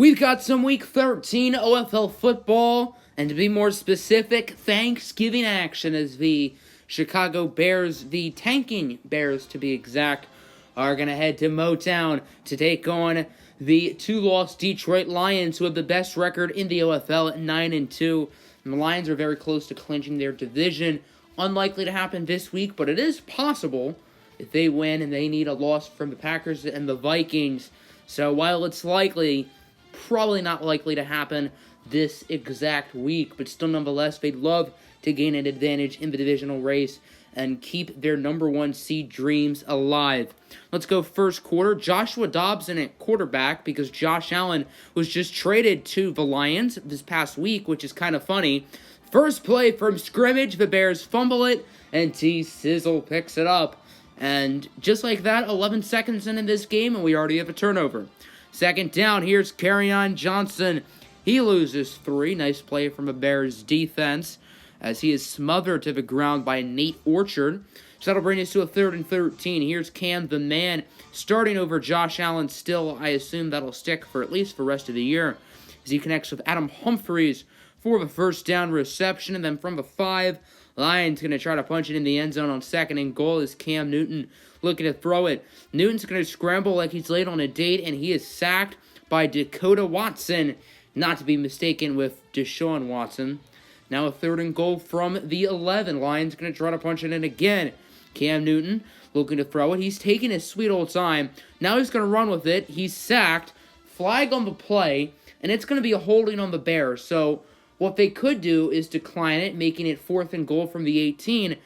We've got some Week 13 OFL football, and to be more specific, Thanksgiving action as the Chicago Bears, the tanking Bears to be exact, are going to head to Motown to take on the two-loss Detroit Lions, who have the best record in the OFL at 9-2. And the Lions are very close to clinching their division. Unlikely to happen this week, but it is possible if they win and they need a loss from the Packers and the Vikings. So while it's likely, probably not likely to happen this exact week, but still nonetheless, they'd love to gain an advantage in the divisional race and keep their number one seed dreams alive. Let's go first quarter. Joshua Dobbs in at quarterback because Josh Allen was just traded to the Lions this past week, which is kind of funny. First play from scrimmage, the Bears fumble it, and T. Sizzle picks it up. And just like that, 11 seconds into this game, and we already have a turnover. Second down, here's Kerryon Johnson. He loses 3. Nice play from the Bears defense as he is smothered to the ground by Nate Orchard. So that'll bring us to a 3rd and 13. Here's Cam the Man starting over Josh Allen still. I assume that'll stick for at least the rest of the year as he connects with Adam Humphries for the first down reception. And then from the 5, Lions going to try to punch it in the end zone on 2nd and goal as Cam Newton looking to throw it. Newton's going to scramble like he's late on a date, and he is sacked by Dakota Watson, not to be mistaken with Deshaun Watson. Now a 3rd and goal from the 11. Lions going to try to punch it in again. Cam Newton looking to throw it. He's taking his sweet old time. Now he's going to run with it. He's sacked. Flag on the play, and it's going to be a holding on the Bears. So what they could do is decline it, making it 4th and goal from the 18,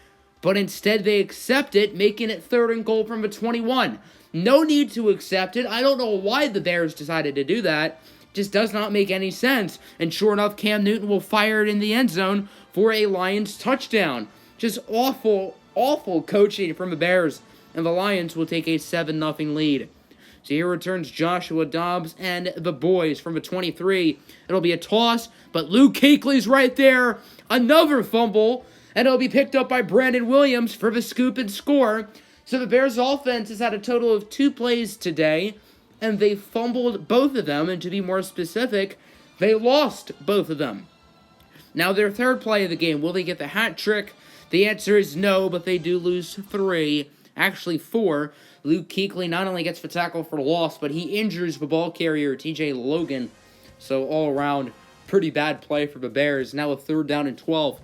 but instead they accept it, making it 3rd and goal from the 21. No need to accept it. I don't know why the Bears decided to do that. Just does not make any sense. And sure enough, Cam Newton will fire it in the end zone for a Lions touchdown. Just awful, awful coaching from the Bears, and the Lions will take a 7-0 lead. So here returns Joshua Dobbs and the boys from a 23. It'll be a toss, but Luke Kuechly's right there. Another fumble, and it'll be picked up by Brandon Williams for the scoop and score. So the Bears' offense has had a total of 2 plays today, and they fumbled both of them, and to be more specific, they lost both of them. Now their 3rd play of the game, will they get the hat trick? The answer is no, but they do lose 3, actually 4. Luke Kuechly not only gets the tackle for loss, but he injures the ball carrier, TJ Logan. So all around, pretty bad play for the Bears. Now a 3rd down and 12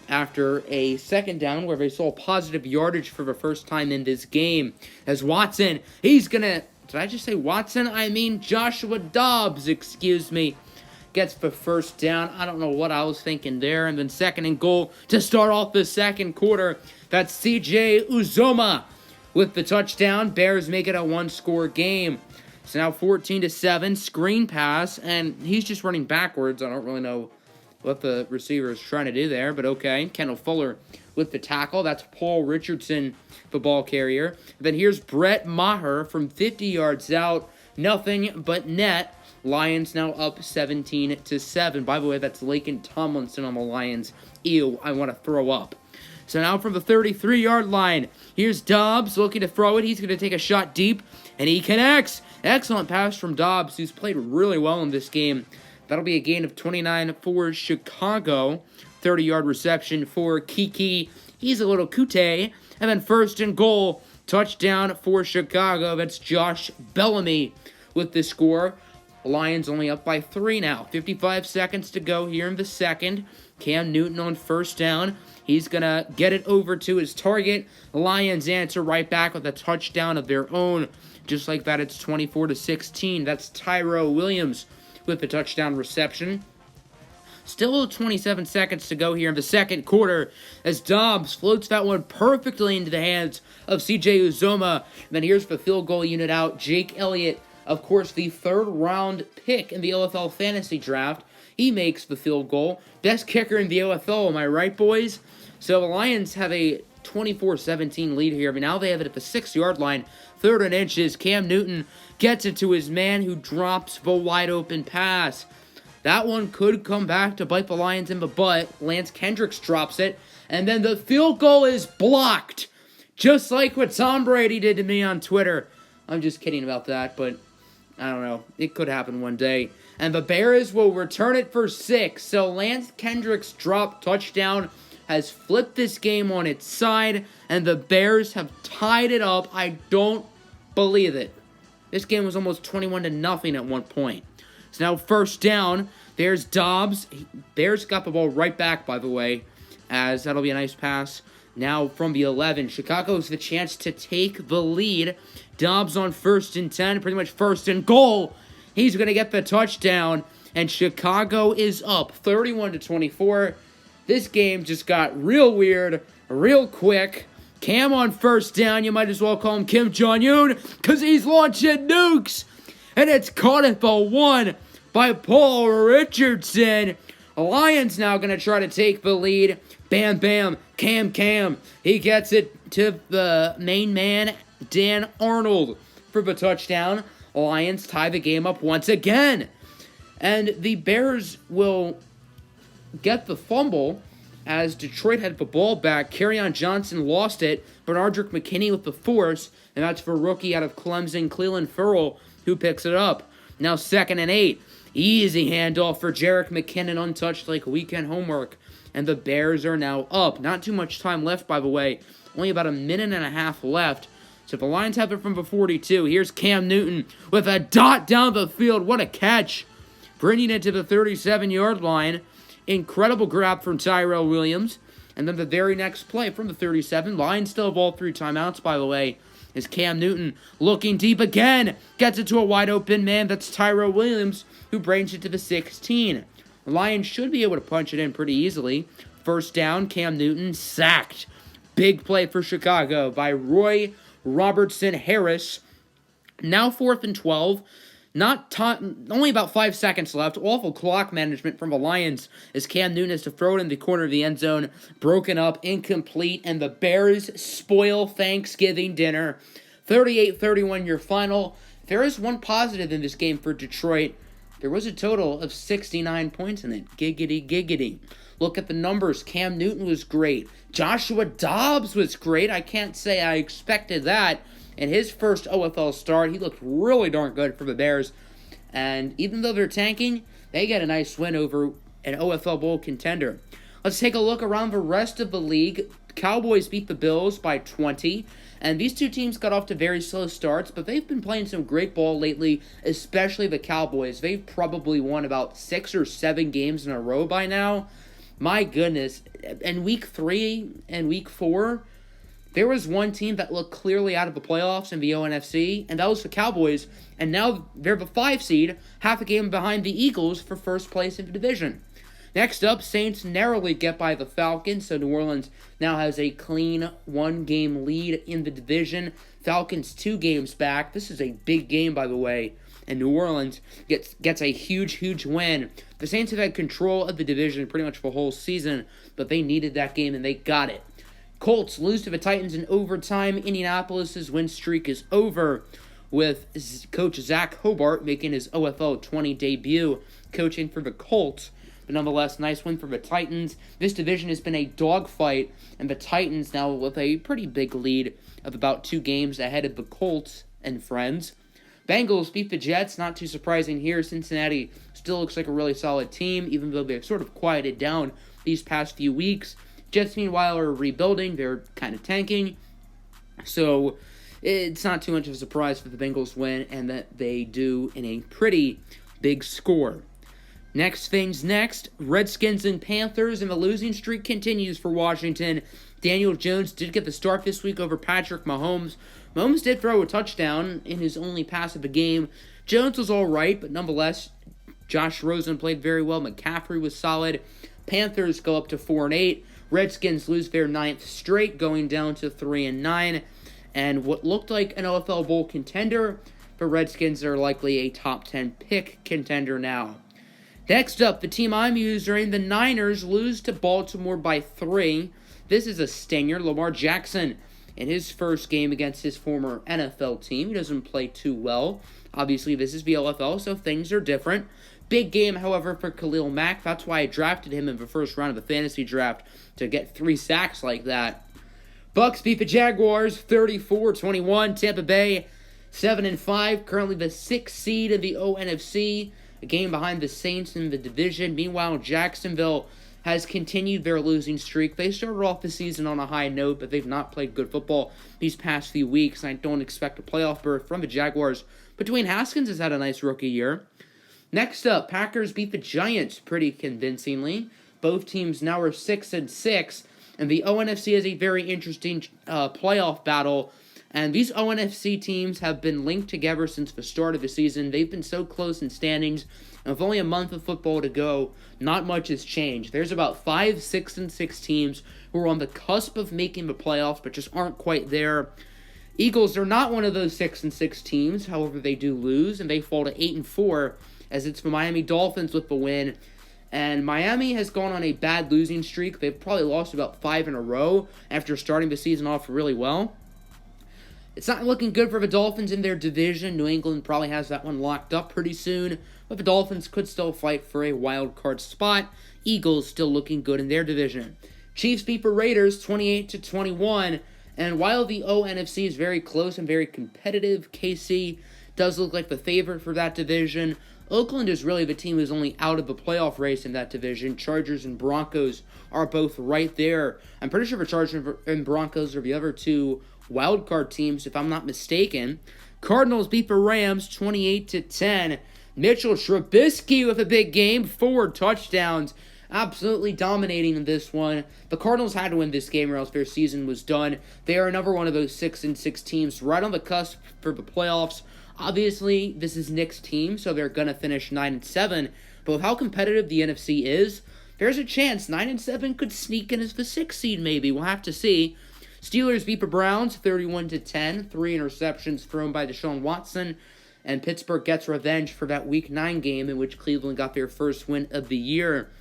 after a 2nd down where they saw positive yardage for the first time in this game. As Watson, he's going to... Did I just say Watson? I mean Joshua Dobbs, excuse me. Gets the first down. I don't know what I was thinking there. And then 2nd and goal to start off the second quarter. That's CJ Uzomah with the touchdown. Bears make it a 1-score game. So now 14-7, screen pass, and he's just running backwards. I don't really know what the receiver is trying to do there, but okay. Kendall Fuller with the tackle. That's Paul Richardson, the ball carrier. And then here's Brett Maher from 50 yards out. Nothing but net. Lions now up 17-7. By the way, that's Laken Tomlinson on the Lions. Ew, I want to throw up. So now from the 33-yard line, here's Dobbs looking to throw it. He's going to take a shot deep, and he connects. Excellent pass from Dobbs, who's played really well in this game. That'll be a gain of 29 for Chicago. 30-yard reception for Kiki. He's a little cute. And then 1st and goal, touchdown for Chicago. That's Josh Bellamy with the score. Lions only up by 3 now. 55 seconds to go here in the 2nd. Cam Newton on 1st down. He's going to get it over to his target. Lions answer right back with a touchdown of their own. Just like that, it's 24-16. That's Tyro Williams with the touchdown reception. Still 27 seconds to go here in the second quarter as Dobbs floats that one perfectly into the hands of CJ Uzomah. And then here's the field goal unit out. Jake Elliott, of course, the 3rd round pick in the OFL fantasy draft. He makes the field goal. Best kicker in the OFL, am I right, boys? So the Lions have a 24-17 lead here, but now they have it at the 6-yard line. 3rd and inches. Cam Newton gets it to his man who drops the wide open pass. That one could come back to bite the Lions in the butt. Lance Kendricks drops it, and then the field goal is blocked. Just like what Tom Brady did to me on Twitter. I'm just kidding about that, but I don't know. It could happen one day. And the Bears will return it for 6. So Lance Kendrick's drop touchdown has flipped this game on its side, and the Bears have tied it up. I don't believe it. This game was almost 21-0 at one point. So now first down, there's Dobbs. Bears got the ball right back, by the way, as that'll be a nice pass. Now from the 11, Chicago's the chance to take the lead. Dobbs on 1st and 10, pretty much 1st and goal. He's going to get the touchdown, and Chicago is up 31-24. This game just got real weird, real quick. Cam on 1st down, you might as well call him Kim Jong-un, because he's launching nukes. And it's caught at the 1 by Paul Richardson. Lions now going to try to take the lead. Bam, bam, Cam. He gets it to the main man, Dan Arnold, for the touchdown. Lions tie the game up once again. And the Bears will get the fumble as Detroit had the ball back. Kerryon Johnson lost it. Bernardrick McKinney with the force. And that's for rookie out of Clemson, Cleveland Ferrell, who picks it up. Now 2nd and 8. Easy handoff for Jerick McKinnon, untouched like weekend homework. And the Bears are now up. Not too much time left, by the way. Only about a minute and a half left. So the Lions have it from the 42. Here's Cam Newton with a dot down the field. What a catch. Bringing it to the 37-yard line. Incredible grab from Tyrell Williams. And then the very next play from the 37. Lions still have all 3 timeouts, by the way. Is Cam Newton looking deep again. Gets it to a wide open man. That's Tyrell Williams, who brings it to the 16. The Lions should be able to punch it in pretty easily. First down, Cam Newton sacked. Big play for Chicago by Roy Robertson Harris. Now 4th and 12. Only about 5 seconds left. Awful clock management from the Lions as Cam Newton has to throw it in the corner of the end zone. Broken up, incomplete, and the Bears spoil Thanksgiving dinner. 38-31 your final. There is one positive in this game for Detroit. There was a total of 69 points in it. Giggity. Look at the numbers. Cam Newton was great. Joshua Dobbs was great. I can't say I expected that. In his first OFL start, he looked really darn good for the Bears. And even though they're tanking, they get a nice win over an OFL Bowl contender. Let's take a look around the rest of the league. Cowboys beat the Bills by 20. And these two teams got off to very slow starts, but they've been playing some great ball lately, especially the Cowboys. They've probably won about 6 or 7 games in a row by now. My goodness. In week 3 and week 4, there was one team that looked clearly out of the playoffs in the ONFC, and that was the Cowboys. And now they're the 5 seed, half a game behind the Eagles for first place in the division. Next up, Saints narrowly get by the Falcons, so New Orleans now has a clean 1-game lead in the division. Falcons 2 games back. This is a big game, by the way, and New Orleans gets a huge win. The Saints have had control of the division pretty much the whole season, but they needed that game, and they got it. Colts lose to the Titans in overtime. Indianapolis' win streak is over, with Coach Zach Hobart making his OFL 20 debut coaching for the Colts. But nonetheless, nice win for the Titans. This division has been a dogfight, and the Titans now with a pretty big lead of about 2 games ahead of the Colts and friends. Bengals beat the Jets, not too surprising here. Cincinnati still looks like a really solid team, even though they've sort of quieted down these past few weeks. Jets, meanwhile, are rebuilding. They're kind of tanking. So it's not too much of a surprise for the Bengals win, and that they do in a pretty big score. Next things next, Redskins and Panthers, and the losing streak continues for Washington. Daniel Jones did get the start this week over Patrick Mahomes. Mahomes did throw a touchdown in his only pass of the game. Jones was all right, but nonetheless, Josh Rosen played very well. McCaffrey was solid. Panthers go up to 4-8. Redskins lose their 9th straight, going down to 3-9. And what looked like an OFL Bowl contender, the Redskins are likely a top 10 pick contender now. Next up, the team I'm using, the Niners, lose to Baltimore by 3. This is a stinger. Lamar Jackson, in his first game against his former NFL team, he doesn't play too well. Obviously, this is the OFL, so things are different. Big game, however, for Khalil Mack. That's why I drafted him in the first round of the fantasy draft, to get 3 sacks like that. Bucks beat the Jaguars 34-21. Tampa Bay 7-5, currently the 6th seed in the ONFC, a game behind the Saints in the division. Meanwhile, Jacksonville has continued their losing streak. They started off the season on a high note, but they've not played good football these past few weeks, and I don't expect a playoff berth from the Jaguars. But Dwayne Haskins has had a nice rookie year. Next up, Packers beat the Giants pretty convincingly. Both teams now are 6-6, and the ONFC is a very interesting playoff battle. And these ONFC teams have been linked together since the start of the season. They've been so close in standings, and with only a month of football to go, not much has changed. There's about 5 6-6 teams who are on the cusp of making the playoffs, but just aren't quite there. Eagles are not one of those 6-6 teams. However, they do lose, and they fall to 8-4, as it's the Miami Dolphins with the win. And Miami has gone on a bad losing streak. They've probably lost about 5 in a row after starting the season off really well. It's not looking good for the Dolphins in their division. New England probably has that one locked up pretty soon, but the Dolphins could still fight for a wild card spot. Eagles still looking good in their division. Chiefs beat the Raiders 28-21, and while the ONFC is very close and very competitive, KC does look like the favorite for that division. Oakland is really the team who's only out of the playoff race in that division. Chargers and Broncos are both right there. I'm pretty sure the Chargers and Broncos are the other two wildcard teams, if I'm not mistaken. Cardinals beat the Rams 28-10. Mitchell Trubisky with a big game, 4 touchdowns, absolutely dominating in this one. The Cardinals had to win this game or else their season was done. They are another one of those 6-6 teams right on the cusp for the playoffs. Obviously, this is Nick's team, so they're going to finish 9-7. But with how competitive the NFC is, there's a chance 9-7 could sneak in as the 6th seed maybe. We'll have to see. Steelers beat the Browns 31-10. 3 interceptions thrown by Deshaun Watson. And Pittsburgh gets revenge for that Week 9 game in which Cleveland got their first win of the year.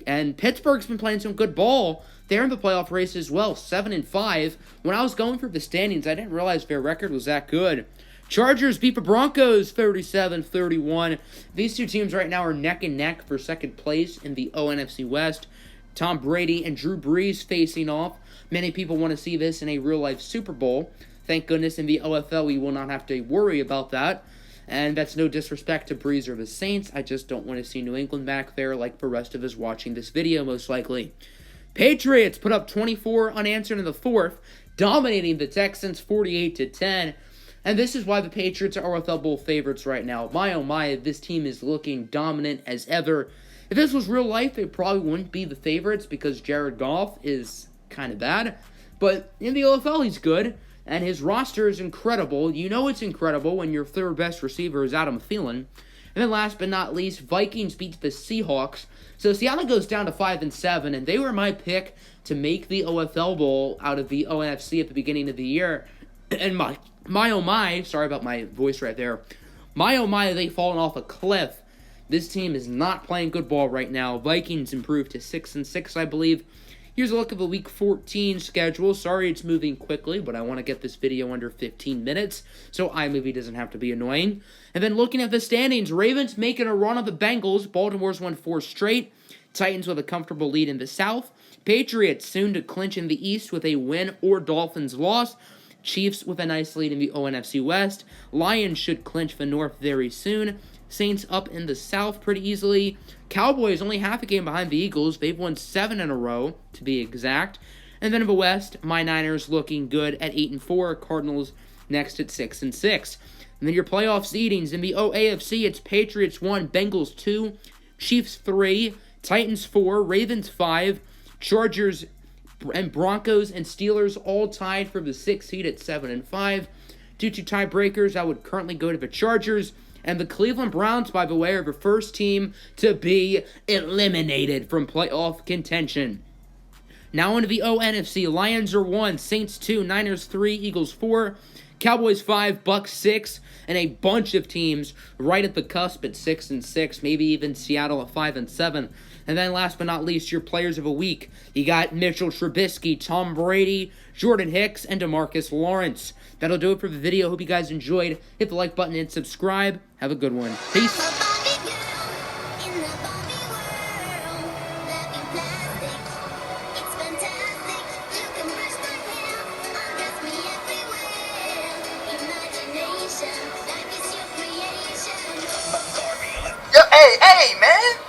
And Pittsburgh's been playing some good ball. They're in the playoff race as well, 7-5. When I was going through the standings, I didn't realize their record was that good. Chargers beat the Broncos 37-31. These two teams right now are neck and neck for second place in the ONFC West. Tom Brady and Drew Brees facing off. Many people want to see this in a real-life Super Bowl. Thank goodness in the OFL we will not have to worry about that. And that's no disrespect to Brees or the Saints. I just don't want to see New England back there like the rest of us watching this video most likely. Patriots put up 24 unanswered in the fourth, dominating the Texans 48-10. And this is why the Patriots are OFL Bowl favorites right now. My oh my, this team is looking dominant as ever. If this was real life, they probably wouldn't be the favorites because Jared Goff is kind of bad. But in the OFL, he's good, and his roster is incredible. You know it's incredible when your third best receiver is Adam Thielen. And then last but not least, Vikings beat the Seahawks. So Seattle goes down to 5-7, and they were my pick to make the OFL Bowl out of the ONFC at the beginning of the year. And my oh my, sorry about my voice right there. My oh my, they've fallen off a cliff. This team is not playing good ball right now. Vikings improved to 6-6, I believe. Here's a look at the Week 14 schedule. Sorry it's moving quickly, but I want to get this video under 15 minutes, so iMovie doesn't have to be annoying. And then looking at the standings, Ravens making a run on the Bengals. Baltimore's won 4 straight. Titans with a comfortable lead in the South. Patriots soon to clinch in the East with a win or Dolphins loss. Chiefs with a nice lead in the ONFC West. Lions should clinch the North very soon. Saints up in the South pretty easily. Cowboys only half a game behind the Eagles. They've won 7 in a row, to be exact. And then in the West, my Niners looking good at 8-4. Cardinals next at 6-6. And then your playoff seedings. In the OAFC, it's Patriots 1, Bengals 2, Chiefs 3, Titans 4, Ravens 5, Chargers and Broncos and Steelers all tied for the 6th seed at 7-5. Due to tiebreakers, I would currently go to the Chargers. And the Cleveland Browns, by the way, are the first team to be eliminated from playoff contention. Now into the ONFC. Lions are 1, Saints 2, Niners 3, Eagles 4, Cowboys 5, Bucks 6, and a bunch of teams right at the cusp at 6-6, maybe even Seattle at 5-7. And then last but not least, your players of the week. You got Mitchell Trubisky, Tom Brady, Jordan Hicks, and DeMarcus Lawrence. That'll do it for the video. Hope you guys enjoyed. Hit the like button and subscribe. Have a good one. Peace. Imagination. Hey, man.